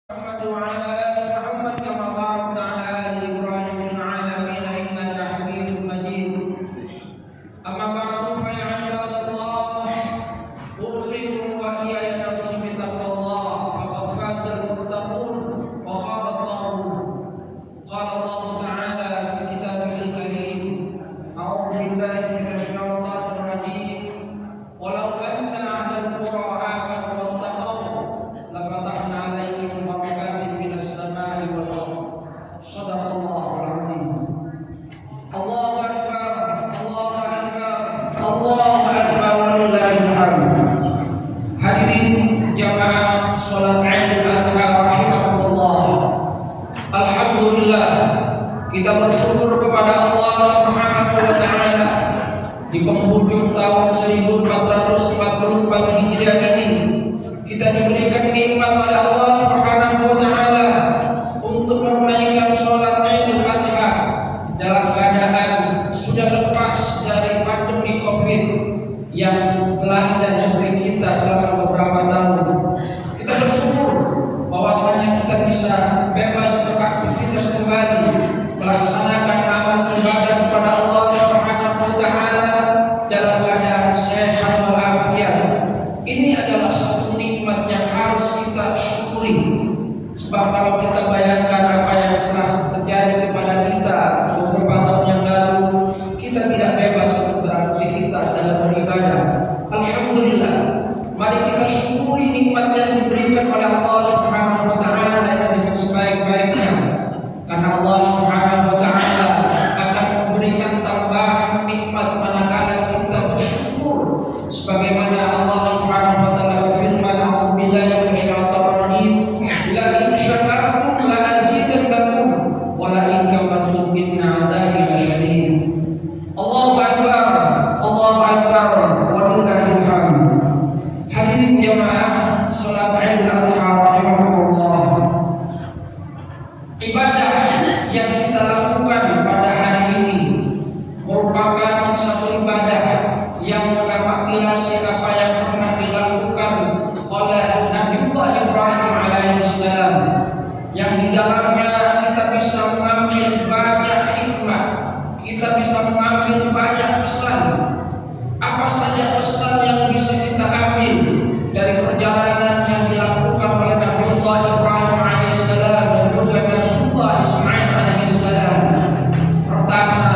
محمد وعلى آل محمد كما باركت على آل إبراهيم في العالمين إنك حميد مجيد. أما بعد فيا عباد الله أوصيكم وإياي نفسي بتقوى الله فقد فاز المتقون وخاب الضالون. قال الله تعالى في كتابه الكريم: أعوذ بالله من الشيطان الرجيم ولو أن أهل القرى آمنوا واتقوا لفتحنا عليهم بركات من السماء والأرض. صدق الله العظيم. الله أكبر الله أكبر الله أكبر ولله الحمد. Hadirin jamaah salat Idul Adha rahimakumullah. Alhamdulillah, kita bersyukur kepada Allah Subhanahu wa taala di penghujung tahun 1444 Hijriah ini kita diberikan nikmat oleh Allah Subhanahu wa taala untuk menunaikan salat Idul Adha dalam keadaan sudah lepas dari pandemi Covid yang melanda negeri kita selama beberapa tahun. Kita bersyukur bahwasanya kita bisa bebas beraktivitas kembali, melaksanakan amal ibadah kepada Allah Subhanahu wa taala dalam keadaan sehat walafiat. Ini adalah satu nikmat yang harus kita syukuri. Sebab kalau kita bayangkan apa yang telah terjadi kepada kita beberapa tahun yang lalu, kita tidak bebas untuk beraktivitas dalam beribadah. Alhamdulillah, mari kita syukuri nikmat yang diberikan oleh Allah Subhanahu wa taala dengan sebaik-baiknya. Karena Allah Subhanahu wa taala akan memberikan tambahan nikmat manakala kita bersyukur. Sebagaimana Allah Subhanahu wa taala berfirman, "A'udzubillahi minasyaitonir rajim. La in syakartum la azidannakum wa la in kafartum inna 'adzabi lasyadid." Allahu akbar. Allahu akbar. Walillahil hamd. Hadirin jamaah salat Idul Adha rahimakumullah. Ibadah yang kita lakukan pada hari ini merupakan satu ibadah yang mengamalkan apa yang pernah dilakukan oleh Nabiullah Ibrahim alaihissalam, yang di dalamnya kita bisa mengambil banyak hikmah, kita bisa mengambil banyak pesan. Apa saja pesan yang bisa kita ambil dari perjalanan yang dilakukan oleh Nabiullah Ibrahim alaihissalam dan juga Nabiullah Ismail alaihissalam? Pertama,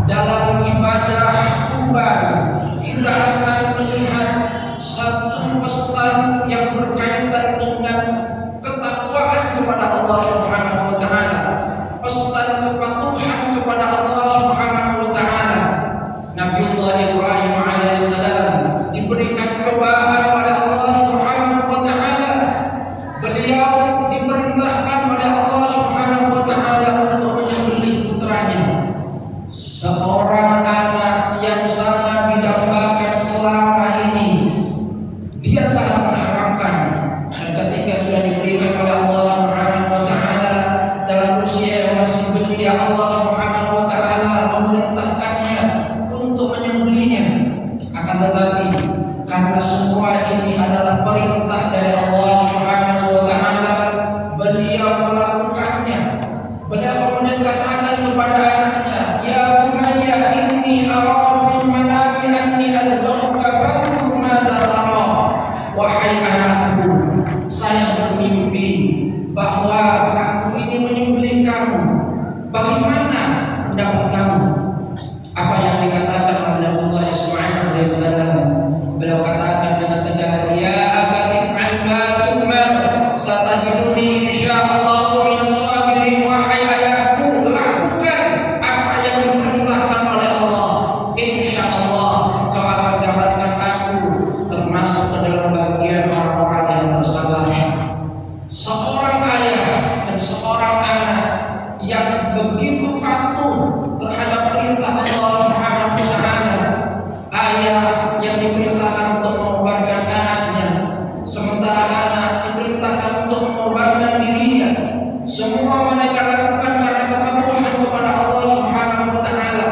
dalam ibadah kurban kita akan melihat satu pesan yang berkaitan dengan ketakwaan kepada Allah Subhanahu wa taala, pesan kepatuhan kepada Allah Subhanahu wa taala. Nabiullah Ibrahim alaihissalam diberikan cobaan oleh Allah Subhanahu wa taala. Beliau diperintahkan oleh Allah Subhanahu wa taala untuk menyembelih putranya, seorang anak yang sangat didambakan selama ini. Dia sangat mengharapkan, dan ketika sudah diberikan oleh Allah Subhanahu wa taala dalam usia yang masih belia, Allah Subhanahu wa taala memerintahkannya untuk menyembelihnya. Akan tetapi karena semua ini adalah perintah dari Allah Subhanahu wa taala, beliau melakukannya. Beliau kemudian katakan kepada anaknya, "Ya bunayya inni ara fil manami anni adzuka fanzur madza tara." Wahai anakku, saya bermimpi bahwa aku ini menyembelih kamu. Bagaimana pendapat kamu? Apa yang dikatakan oleh Nabiullah Ismail alaihissalam? Beliau katakan dengan tegas, "Ya abati fa'al ma tu'mar, satajiduni insyaallah minas sabirin." Wahai ayahku, lakukan apa yang diperintahkan oleh Allah. Insyaallah kau akan mendapatkan aku termasuk ke dalam bagian orang-orang yang bersabar. Seorang ayah dan seorang anak yang begitu patuh terhadap perintah Allah Subhanahu wa taala. Ayah yang diperintahkan untuk mengorbankan anaknya, sementara anak diperintahkan untuk mengorbankan dirinya. Semua mereka lakukan karena kepatuhan kepada Allah Subhanahu wa taala.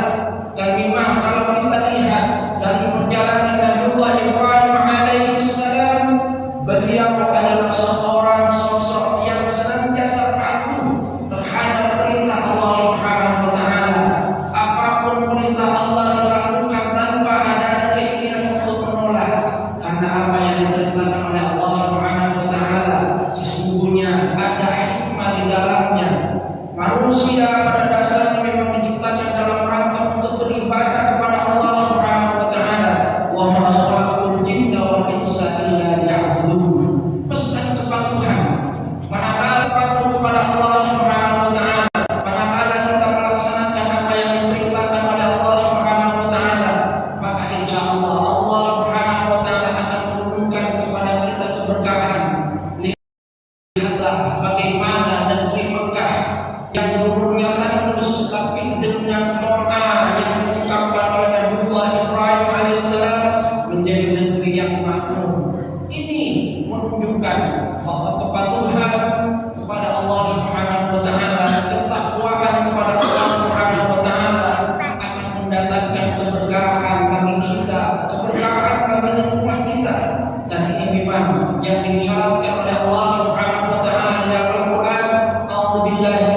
Dan memang kalau kita lihat dari perjalanan Nabiullah Ibrahim alaihissalam, beliau adalah seorang sosok yang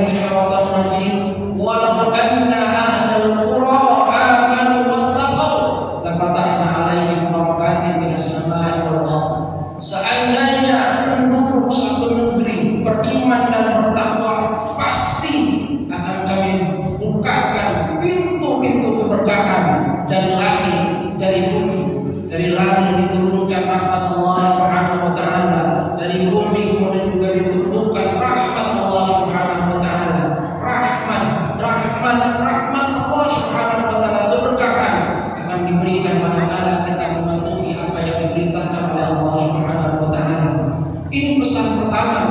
minasyaitonir rajim. Walau anna ahlal qura amanu wattaqau lafatahna 'alaihim barakatin minas samai wal ardh. Seandainya penduduk satu negeri beriman dan bertakwa, pasti akan kami bukakan pintu-pintu keberkahan dan langit dari bumi. Dari langit diturunkan rahmat Allah Subhanahu wa taala, dari bumi kemudian juga diturunkan rahmat Allah Subhanahu wa taala. Rahmat Allah Subhanahu wa taala, keberkahan akan diberikan manakala kita mematuhi apa yang diperintahkan oleh Allah Subhanahu wa taala. Ini pesan pertama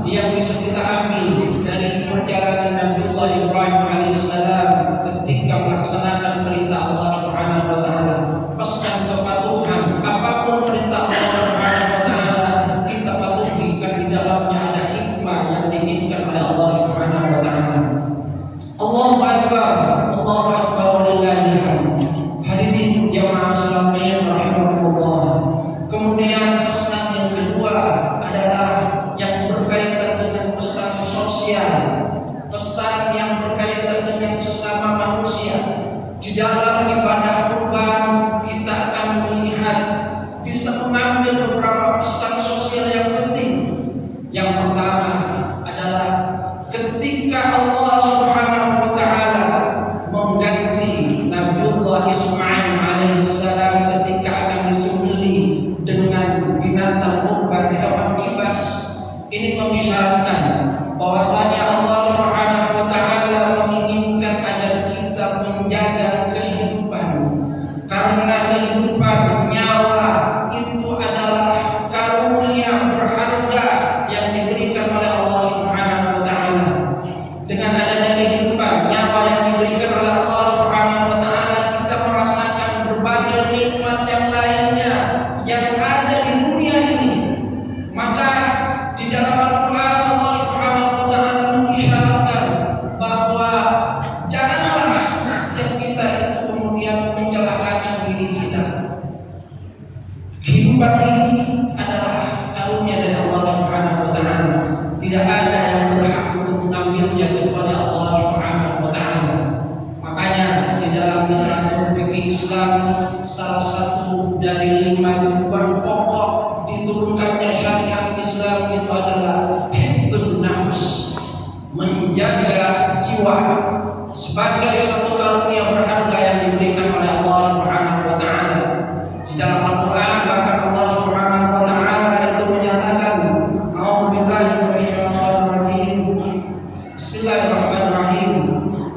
yang bisa kita ambil dari perjalanan Nabiullah Ibrahim alaihissalam ketika melaksanakan perintah Allah Subhanahu wa taala. Pesan kepatuhan, apapun perintah Allah Subhanahu wa taala kita patuhi, karena di dalamnya ada hikmah yang diinginkan oleh Allah Subhanahu wa taala. Allahu akbar, Allahu akbar walillahil hamd. Hadirin jamaah salat Mayyit rahimahullah. Kemudian pesan yang kedua adalah yang berkaitan dengan pesan sosial, pesan yang berkaitan dengan sesama manusia. Di dalam ibadah kurban kita akan melihat bisa mengambil beberapa pesan sosial yang penting. Yang pertama adalah ketika Allah Subhanahu wa taala mengganti Nabiullah Ismail alaihissalam ketika akan disembelih dengan binatang kurban hewan kibas, ini mengisyaratkan bahwasanya Allah Subhanahu wa taala menginginkan agar kita menjaga kehidupan, karena kehidupan nyawa itu adalah karunia berharga yang diberikan oleh Allah Subhanahu wa taala. Dengan adanya kehidupan nyawa yang diberikan oleh Allah Subhanahu wa taala, kita merasakan berbagai nikmat yang lainnya yang ada di dunia ini. Maka di dalam Al-Quran Allah Subhanahu wa taala mengisyaratkan bahwa janganlah setiap kita itu kemudian mencelakakan diri kita. Kehidupan ini adalah karunia dari Allah Subhanahu wa taala. Tidak ada yang berhak untuk mengambilnya kecuali Allah Subhanahu wa taala. Makanya di dalam literatur fikih Islam, salah satu dari 5 tujuan pokok diturunkannya syariat Islam itu adalah hifdzun nafs, menjaga jiwa sebagai satu karunia berharga yang diberikan oleh Allah Subhanahu wa taala. Di dalam Al-Qur'an bahkan Allah Subhanahu wa taala itu menyatakan, a'udzubillahi minasyaitonir rajim. Bismillahirrahmanirrahim.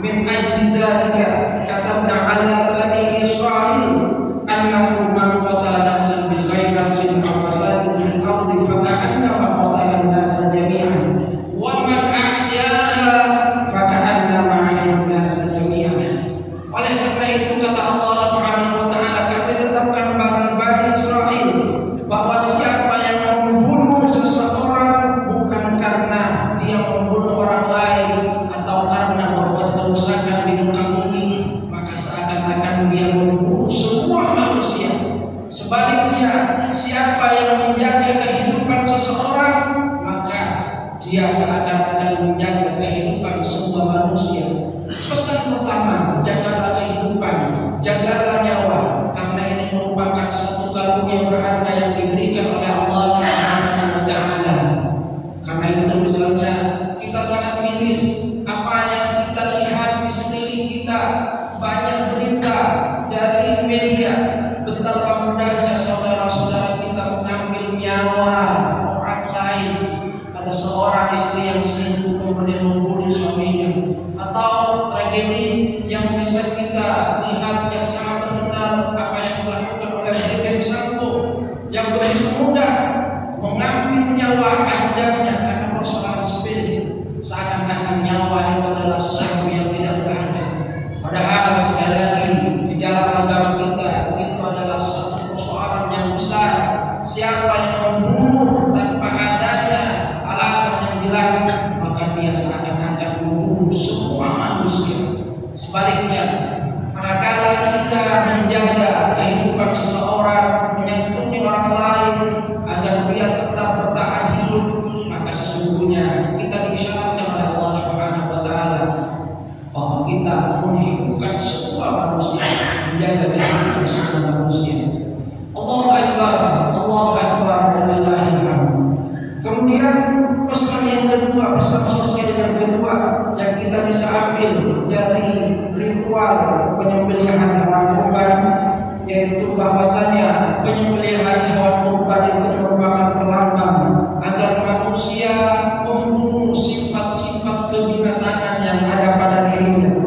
Min ajli dzalika katabna 'ala bani Israil annahu man qatala nafsan bighairi nafsin aw fasadin fil ardi faka'annama qatala an-nasa jami'an wa man ahyaaha faka'annama ahya an-nasa jami'an. Oleh karena itu kata Allah Subhanahu wa taala, kami tetapkan bagi Bani Israil bahwa siapa yang membunuh seseorang bukan karena dia membunuh orang lain atau karena berbuat kerusakan di muka bumi, maka seakan-akan dia membunuh semua manusia. Sebaliknya, siapa yang menjaga kehidupan seseorang, maka dia seakan-akan menjaga kehidupan semua manusia. Pesan pertama, jagalah kehidupan, jagalah nyawa, karena ini merupakan satu karunia berharga yang diberikan oleh Allah Subhanahu wa taala. Karena itu misalnya kita sangat miris apa yang kita lihat di sekeliling kita, banyak berita dari media betapa mudahnya saudara-saudara kita mengambil nyawa orang lain. Ada seorang istri yang selingkuh kemudian membunuh suaminya, atau tragedi yang bisa kita lihat yang sangat terkenal apa yang dilakukan oleh Brigjen Sambo yang begitu mudah mengambil nyawa adanya karena persoalan sepele, seakan-akan nyawa itu adalah sesuatu yang tidak berharga. Padahal sekali lagi di dalam agama kita itu adalah satu persoalan yang besar. Siapa yang membunuh tanpa adanya alasan yang jelas, maka dia seakan-akan membunuh semua manusia. Sebaliknya, manakala kita menjaga kehidupan seseorang, menyentuhi orang lain agar dia tetap bertahan hidup, maka sesungguhnya kita diisyaratkan oleh Allah Subhanahu wa kita menghidupkan semua manusia, menjaga kehidupan semua manusia. Allahu Akbar, Allahu Akbar, walillahil hamd. Kemudian pesan yang kedua, pesan sosial yang kedua yang kita bisa ambil dari ritual penyembelihan hewan kurban, yaitu bahwasanya penyembelihan hewan kurban itu merupakan pelambang agar manusia membunuh sifat-sifat kebinatangan yang ada pada dirinya.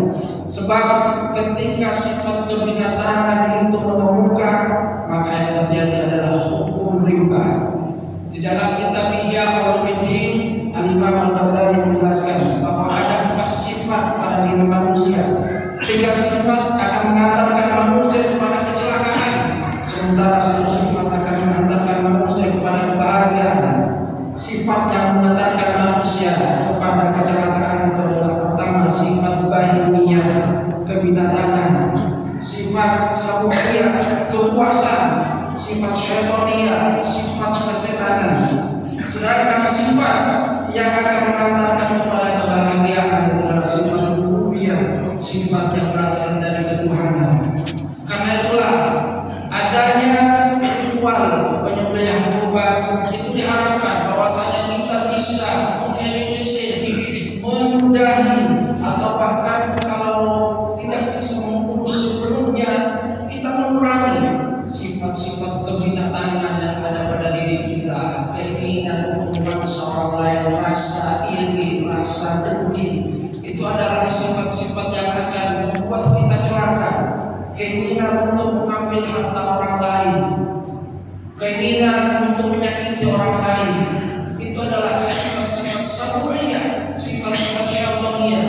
Sebab ketika sifat kebinatangan itu mengemuka, maka yang terjadi adalah hukum riba. Di dalam kitab Ihya Ulumuddin, Al-Imam Al-Ghazali menjelaskan bahwa ada 4 sifat pada diri manusia. 3 sifat akan mengantarkan manusia kepada kecelakaan, sementara 1 sifat akan mengantarkan manusia kepada kebahagiaan. Sifat yang mengantarkan manusia kepada kecelakaan itu adalah pertama sifat bahimiyah, kebinatangan, sifat sabuhiyah, kepuasan, sifat syaitania, sifat kesetanan. Sedangkan sifat yang akan mengantarkan kepada kebahagiaan itu adalah sifat rububiyah, sifat yang berasal dari ketuhanan. Karena itulah adanya ritual penyembelihan kurban itu diharapkan bahwasanya kita bisa mengeliminir, memudahi, atau bahkan kalau tidak bisa mengurus sebelumnya, kita mengurangi sifat-sifat kebinatangan yang ada pada diri kita, keinginan untuk memaksa orang lain, rasa iri, rasa dengki. Itu adalah sifat-sifat yang akan membuat kita celaka. Keinginan untuk mengambil harta orang lain, keinginan untuk menyakiti orang lain, itu adalah sifat-sifat sabuhiyah, sifat-sifat syaitania.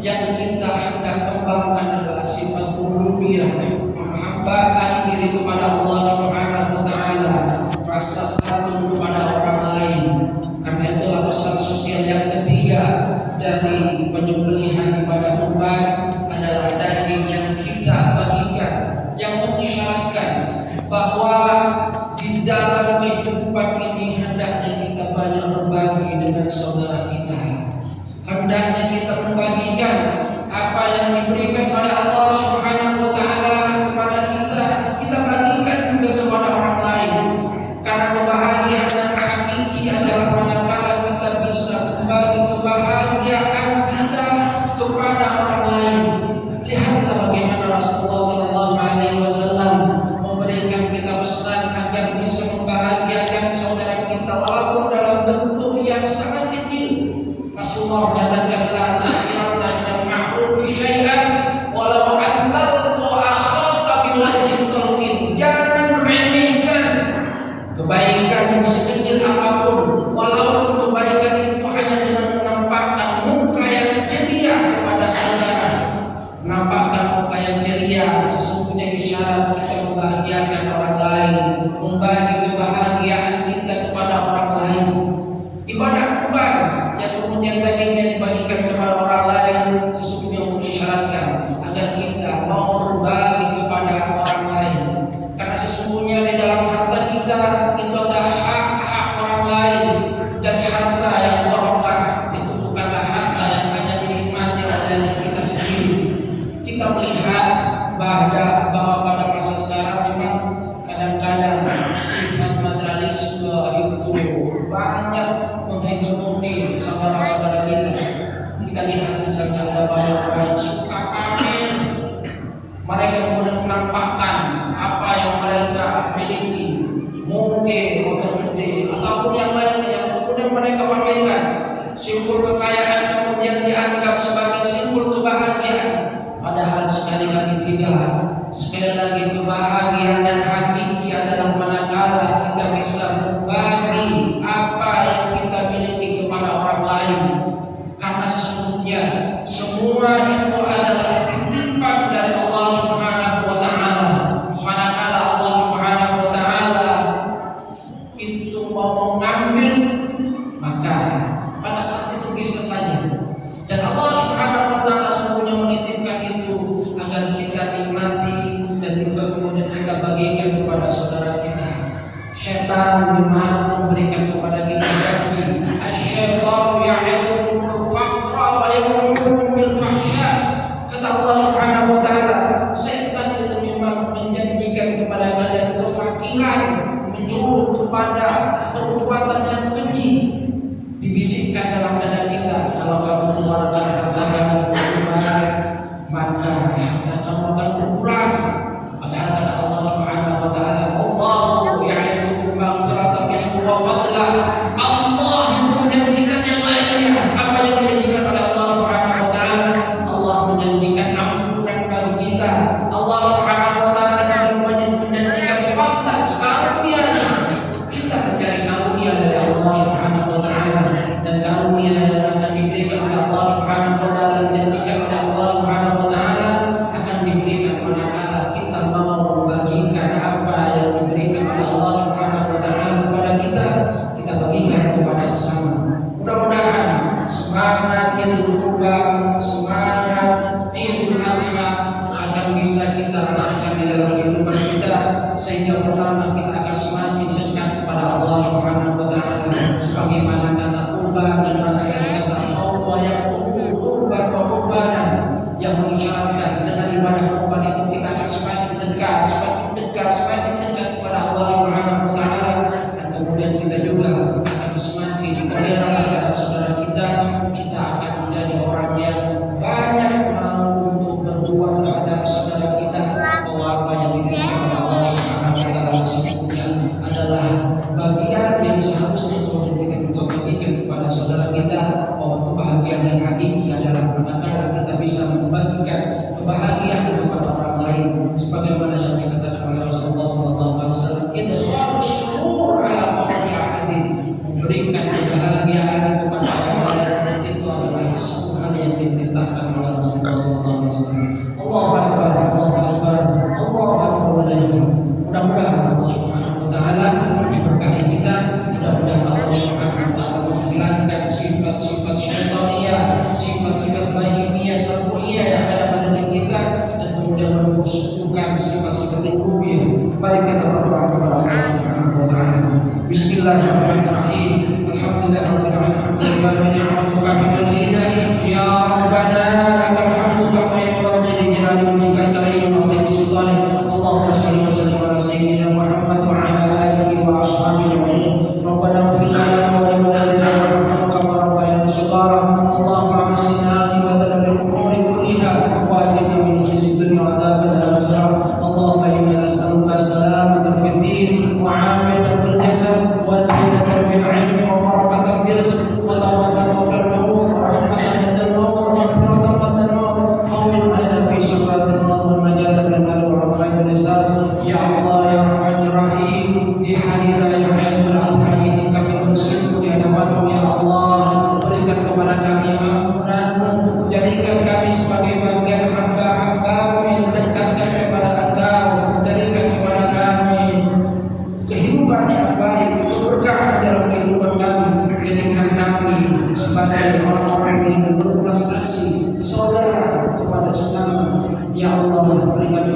Yang kita hendak kembangkan adalah sifat rububiyah, penghambaan diri kepada Allah Subhanahu wa taala, rasa satu kepada orang lain. Karena itulah pesan sosial yang ketiga dari penyembelihan ibadah kurban adalah daging yang kita bagikan, yang mengisyaratkan bahwa di dalam kehidupan ini hendaknya kita banyak berbagi dengan saudara kita. Hendaknya kita membagikan apa yang diberikan oleh Allah Subhanahu wa taala kepada kita, kita bagikan juga kepada orang lain. Karena kebahagiaan yang hakiki adalah manakala kita bisa membagi kebahagiaan kita kepada orang lain. Lihatlah bagaimana Rasulullah sallallahu alaihi wasallam memberikan kita pesan agar bisa membahagiakan saudara kita walaupun dalam bentuk yang sangat kecil. Rasulullah menyatakan la tahqiranna minal ma'rufi syai'an walau an talqa akhaka biwajhin talqin. Jangan remehkan kebaikan yang sekecil apapun, walaupun kebaikan itu hanya dengan menampakkan muka yang ceria kepada saudara. Menampakkan muka yang ceria sesungguhnya isyarat kita membahagiakan orang lain, membagi kebahagiaan kita kepada orang lain. Ibadah kurban yang kemudian dagingnya dibagikan kepada orang lain sesungguhnya mengisyaratkan agar kita mau berbagi kepada orang lain. Karena sesungguhnya di dalam harta kita itu ada hak-hak orang lain, dan harta yang barokah itu bukanlah harta yang hanya dinikmati oleh kita sendiri. Kita melihat bahwa pada masa sekarang memang kadang-kadang sifat materialisme itu banyak menghegemoni saudara-saudara kita. Kita lihat misalnya ada beberapa yang suka pamer, mereka kemudian menampakkan apa yang mereka miliki, mungkin motor gede ataupun yang lainnya, yang kemudian mereka pamerkan. Simbol kekayaan kemudian dianggap sebagai simbol kebahagiaan, padahal sekali lagi tidak. Sekali lagi kebahagiaan dan hakiki adalah manakala kita bisa berbagi apa yang kita miliki kepada orang lain. Karena sesungguhnya semua itu adalah titipan dari Allah Subhanahu wa taala. Manakala Allah Subhanahu wa taala itu mau mengambil, maka pada saat itu bisa saja. Dan Allah Subhanahu wa taala sesungguhnya menitipkan itu agar kita nikmati dan juga kemudian kita bagikan kepada saudara kita. Syaitan memang memberikan kepada kita janji. Asy-syaitanu ya'idukumul faqra wa ya'murukum bil fahsya. Kata baik, maka kamu akan berpulang. Padahal kata Allah Subhanahu wa taala, Allahu ya'idukum maghfiratan minhu wa fadla. Allah itu menjanjikan yang lainnya. Apa yang dijanjikan oleh Allah Subhanahu wa taala? Allah menjanjikan ampunan bagi kita. Allah Subhanahu wa taala menjanjikan fadla, karunia. Kita mencari karunia dari Allah Subhanahu wa taala, dan karunia yang akan diberikan oleh Allah Subhanahu wa taala, dijanjikan oleh Allah Subhanahu wa taala akan diberikan manakala kita mau membagikan apa yang diberikan oleh Allah Subhanahu wa taala kepada kita bagikan kepada sesama. Mudah-mudahan semangat Idul Kurban, semangat Idul Adha akan bisa kita rasakan di dalam kehidupan kita, sehingga pertama kita akan semakin dekat kepada Allah Subhanahu wa taala, sebagaimana kata kurban dan rasanya kata Allah yang kurban yang mengisyaratkan dengan ibadah kurban itu kita akan semakin dekat kepada Allah Subhanahu wa taala, dan kemudian kita juga akan semakin toleran terhadap saudara kita akan menjadi orang yang banyak mau untuk berbuat terhadap saudara kita, bahwa apa yang diberikan oleh Allah Subhanahu wa taala sesungguhnya adalah bagian yang seharusnya kemudian kita juga bagikan kepada saudara kita, bahwa kebahagiaan yang hakiki adalah manakala kita bisa membagikan kebahagiaan kepada orang lain, sebagaimana yang dikatakan oleh Rasulullah SAW, idkhalus surur ala qalbi ahadin, memberikan kebahagiaan kepada orang lain, itu adalah satu hal yang diperintahkan oleh Rasulullah SAW. Allahu Akbar, Allahu Akbar, Allahu Akbar. Mudah-mudahan Allah Subhanahu wa taala memberkahi kita, mudah-mudahan Allah Subhanahu wa taala menghilangkan sifat-sifat syaitaniyah, sifat-sifat bahimiyah, sarfiyah yang ada pada diri kita, dan kemudian menumbuhkan sifat-sifat rububiyah. Mari kita berdoa kepada Allah Subhanahu wa taala. Bismillahirrahmanirrahim. Alhamdulillahirabbil alamin. Ni'matuka bizina ya rabbana lakal hamdu kama yanbaghi li jalali wajhika al-karim wa 'azimi sultanik. Allahumma shalli wa sallim ala sayyidina Muhammad wa ala alihi wa ashabihi ajma'in. Rabbana ighfir lana wa li walidayna warhamhum kama rabbayana shighara. Allahumma ahsin aqibatana fil umuri kulliha wa ajirna min khizyi dunya wa 'adzabil akhirah. Allahumma inna nas'aluka salamatan fid din wa 'afiyatan fil jasad wa ziyadatan fil 'ilmi wa barakatan fil rizq wa tawbatan qabla al-maut wa rahmatan 'inda al-maut wa maghfiratan ba'da al-maut. Hawwin 'alaina fi syafaatil maut wal najata min al-wa'd lisan. Ya Allah ya Rahman ya Rahim, di hari raya Idul Adha ini kami bersyukur di hadapan-Mu ya Allah. Berikan kepada kami ampunan-Mu, jadikan kami sebagai bagian hamba-hamba-Mu yang mendekatkan kepada Engkau. Jadikan kepada kami kehidupan yang baik, keberkahan dalam kehidupan kami. Jadikan kami sebagai orang-orang yang berbelas kasih, saudara kepada sesama. Ya Allah, berikan